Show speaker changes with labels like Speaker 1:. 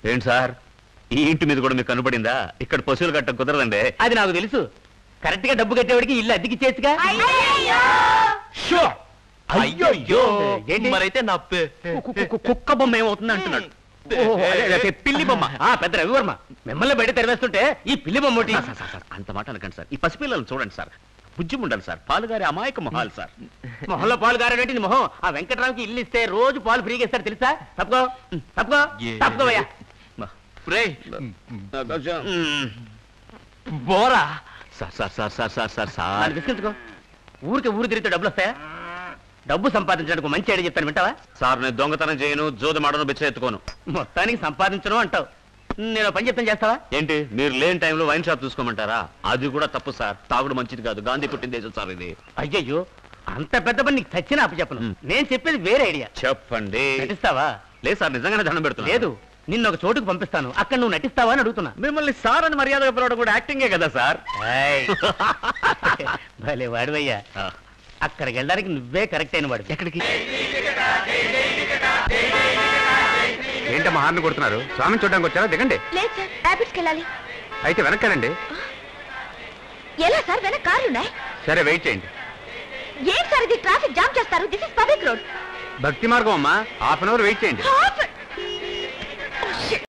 Speaker 1: ఏంటి సార్ ఈ ఇంటి మీద కూడా మీకు కనపడిందా? ఇక్కడ పశువులు కట్టడం కుదరదండి.
Speaker 2: అది నాకు తెలుసు. కరెక్ట్ గా డబ్బు కట్టేవాడికి ఇల్లు అద్దెకి చేసిగా.
Speaker 1: అయ్యో
Speaker 2: మరైతే నా కుక్క బొమ్మ ఏమవుతుంది అంటున్నాడు. పిల్లి బొమ్మ. పెద్ద రవివర్మ మిమ్మల్ని బయట తెరవేస్తుంటే ఈ పిల్లి బొమ్మ
Speaker 1: అంత మాట అనకండి సార్. ఈ పసిపిల్లలను చూడండి సార్, బుజ్జి ఉండాలి సార్. పాలుగారి అమాయక మొహాలు సార్.
Speaker 2: మొహంలో పాలు గారేంటి మొహం? ఆ వెంకటరావుకి ఇల్లు ఇస్తే రోజు పాలు ఫ్రీగా ఇస్తారు తెలుసా? తప్పుకో తప్పుకో తప్పుకోవయ్యా. బోరా
Speaker 1: sir sir sir sir sir sir sir
Speaker 2: విసిగించుకో. ఊరికి ఊరు తిరిగితే డబ్బులు వస్తాయా? డబ్బు సంపాదించడానికి మంచి ఐడియా చెప్తాను, వింటావా?
Speaker 1: సార్ నేను దొంగతనం చేయను, జోదమాడను, బిచ్చ ఎత్తుకోను.
Speaker 2: మొత్తానికి సంపాదించను అంటావు. నేను పని చెప్తాను, చేస్తావా?
Speaker 1: ఏంటి మీరు లేని టైంలో వైన్ షాప్ చూసుకోమంటారా? అది కూడా తప్పు సార్. తాగుడు మంచిది కాదు. గాంధీ పుట్టిన దేశం సార్ ఇది.
Speaker 2: అయ్యయ్యో అంత పెద్ద పని నీకు చచ్చిన అప్పు చెప్పను. నేను చెప్పేది వేరే ఐడియా.
Speaker 1: చెప్పండి.
Speaker 2: నటిస్తావా?
Speaker 1: లేదు సార్, నిజంగానే దండం పెడుతున్నా.
Speaker 2: లేదు, నిన్న ఒక చోటుకు పంపిస్తాను, అక్కడ నువ్వు నటిస్తావా అని అడుగుతున్నా.
Speaker 1: మిమ్మల్ని సార్ అని మర్యాదగా పిలవడం కూడా యాక్టింగే కదా సార్.
Speaker 2: భలే వాడివయ్యా. అక్కడికి వెళ్ళడానికి నువ్వే కరెక్ట్ అయిన వాడు.
Speaker 1: ఎక్కడికి?
Speaker 3: ఏంటమ్మా హార్న్ కొడుతున్నారు? స్వామిని చూడడానికి వచ్చారా? దిగండి.
Speaker 4: లేదు సార్, ర్యాపిడ్స్కి వెళ్ళాలి.
Speaker 3: అయితే వెనక్కానండి.
Speaker 4: ఎలా సార్? వెనక కార్లు ఉన్నాయి.
Speaker 3: సరే వెయిట్ చేయండి.
Speaker 4: ఏం సార్ ఇది? ట్రాఫిక్ జామ్ చేస్తారు. This is public road.
Speaker 3: భక్తి మార్గం అమ్మా, హాఫ్ అన్ అవర్ వెయిట్ చేయండి.